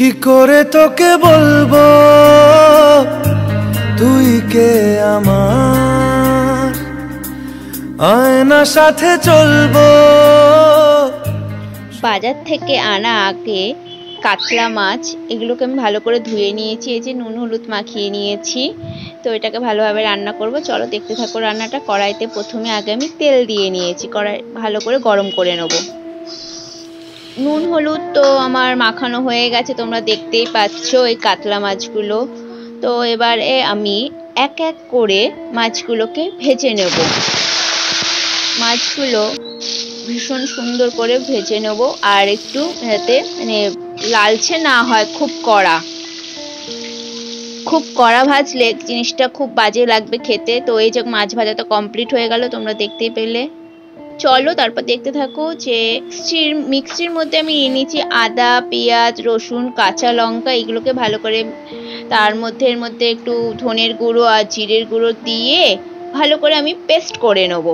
কি করে তোকে বলবো তুই কে আমার, আয়নার সাথে চলবো। বাজার থেকে আনা আগে কাতলা মাছ এগুলোকে আমি ভালো করে ধুয়ে নিয়েছি, এই যে নুন হলুদ মাখিয়ে নিয়েছি। তো এটাকে ভালোভাবে রান্না করব, চলো দেখতে থাকো রান্নাটা। কড়াইতে প্রথমে আগে আমি তেল দিয়ে নিয়েছি, কড়াই ভালো করে গরম করে নেব। নুন হলুদ তো আমার মাখানো হয়ে গেছে, তোমরা দেখতেই পাচ্ছ এই কাতলা মাছগুলো। তো এবারে আমি এক এক করে মাছগুলোকে ভেজে নেব। মাছগুলো ভীষণ সুন্দর করে ভেজে নেব, আর একটু যাতে মানে লালচে না হয়, খুব কড়া ভাজলে জিনিসটা খুব বাজে লাগবে খেতে। তো এই যে মাছ ভাজা তো কমপ্লিট হয়ে গেল, তোমরা দেখতেই পেলে। চলো তারপর দেখতে থাকো যে মিক্সির মধ্যে আমি নিয়ে নিয়েছি আদা, পেঁয়াজ, রসুন, কাঁচা লঙ্কা, এগুলোকে ভালো করে তার মধ্যে একটু ধনের গুঁড়ো আর জিরের গুঁড়ো দিয়ে ভালো করে আমি পেস্ট করে নেব।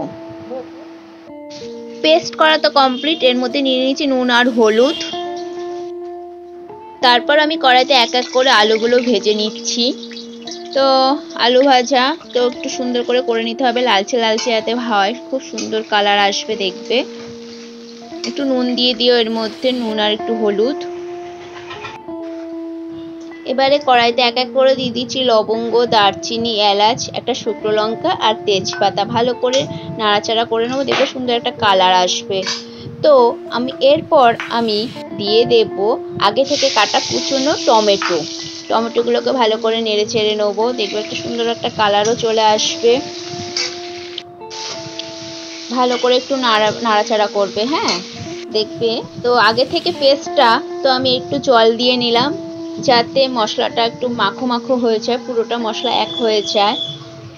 পেস্ট করা তো কমপ্লিট, এর মধ্যে নিয়ে নিয়েছি নুন আর হলুদ। তারপর আমি কড়াইতে এক এক করে আলুগুলো ভেজে নিচ্ছি। তো আলু ভাজা তো একটু সুন্দর করে নিতে হবে, লালচে লালচে যাতে হয়, খুব সুন্দর কালার আসবে দেখবে। একটু নুন দিয়ে দিও এর মধ্যে, নুন আর একটু হলুদ। এবারে কড়াইতে এক এক করে দিয়ে দিচ্ছি লবঙ্গ, দারচিনি, এলাচ, একটা শুকনো লঙ্কা আর তেজপাতা। ভালো করে নাড়াচাড়া করে নেবো, দেখবে সুন্দর একটা কালার আসবে। তো এরপর আমি দিয়ে দেব আগে থেকে কাটা কুচনো টমেটোগুলোকে ভালো করে নেড়ে চেড়ে নেবো, দেখবে একটা সুন্দর একটা কালারও চলে আসবে। ভালো করে একটু নাড়াচাড়া করবে, হ্যাঁ দেখবে। তো আগে থেকে পেস্টটা তো আমি একটু জল দিয়ে নিলাম, যাতে মশলাটা একটু মাখো মাখো হয়ে যায়, পুরোটা মশলা এক হয়ে যায়।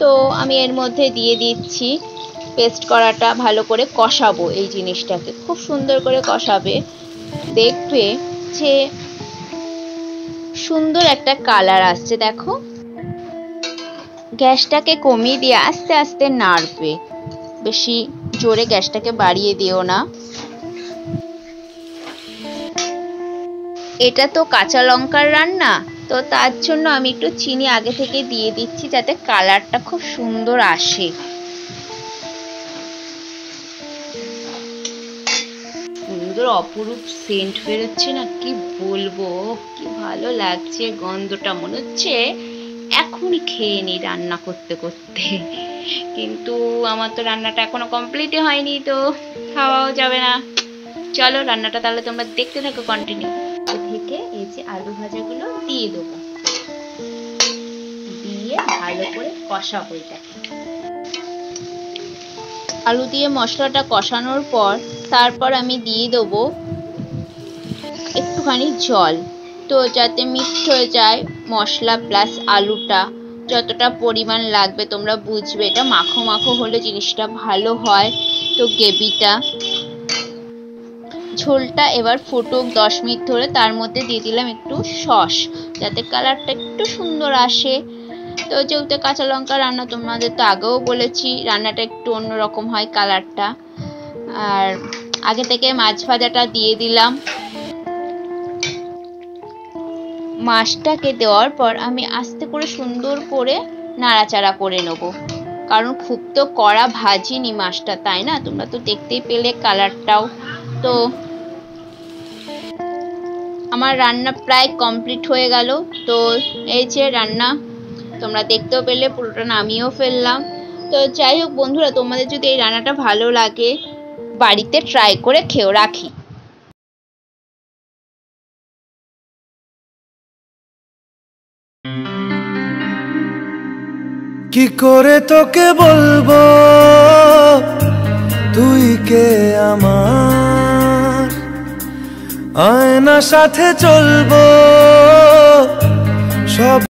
তো আমি এর মধ্যে দিয়ে দিচ্ছি পেস্ট করাটা, ভালো করে কষাবো। এই জিনিসটাকে খুব সুন্দর করে কষাবে, দেখবে যে সুন্দর একটা কালার আসছে। দেখো, গ্যাসটাকে কমিয়ে দিয়ে আস্তে আস্তে নাড়বে, বেশি জোরে গ্যাসটাকে বাড়িয়ে দিও না। এটা তো কাঁচা লঙ্কার রান্না, তো তার জন্য আমি একটু চিনি আগে থেকে দিয়ে দিচ্ছি, যাতে কালারটা খুব সুন্দর আসে। সুন্দর অপরূপ সেন্ট বেরোচ্ছে না, কি বলবো, কি ভালো লাগছে গন্ধটা, মনে হচ্ছে এখনই খেয়ে নি রান্না করতে করতে। কিন্তু আমার তো রান্নাটা এখনো কমপ্লিটই হয়নি, তো খাওয়াও যাবে না। চলো রান্নাটা তাহলে তোমরা দেখতে থাকো কন্টিনিউ। থেকে এই যে আলু ভাজাগুলো দিয়ে দেবো, দিয়ে ভালো করে কষাবো এটাকে। আলু দিয়ে মশলাটা কষানোর পর তারপর আমি দিয়ে দেবো একটুখানি জল, তো যাতে মিক্সড হয়ে যায় মশলা প্লাস আলুটা। যতটা পরিমাণ লাগবে তোমরা বুঝবে, এটা মাখো মাখো হলে জিনিসটা ভালো হয়। তো গ্রেভিটা ঝোলটা এবার ফুটুক 10 মিনিট ধরে, তার মধ্যে দিয়ে দিলাম একটু সস, যাতে কালারটা একটু সুন্দর আসে। তো যেহেতু কাঁচা লঙ্কা রান্না, তোমাদের তো আগেও বলেছি রান্নাটা একটু অন্যরকম হয় কালারটা। আর আগে থেকে মাছ ভাজাটা দিয়ে দিলাম। মাছটাকে দেওয়ার পর আমি আস্তে করে সুন্দর করে নাড়াচাড়া করে নেব, কারণ খুব তো কড়া ভাজিনি মাছটা, তাই না? তোমরা তো দেখতেই পেলে কালারটাও। তো আমার রান্না প্রায় কমপ্লিট হয়ে গেল। তো এই যে রান্না তোমরা দেখতেও পেলে, পুরোটা নামিয়েও ফেললাম। তো যাই হোক বন্ধুরা, তোমাদের যদি এই রান্নাটা ভালো লাগে বাড়িতে ট্রাই করে খেও। রাখি। কি করে তোকে বলবো তুই কে আমার, আয়নার সাথে চলবো সব।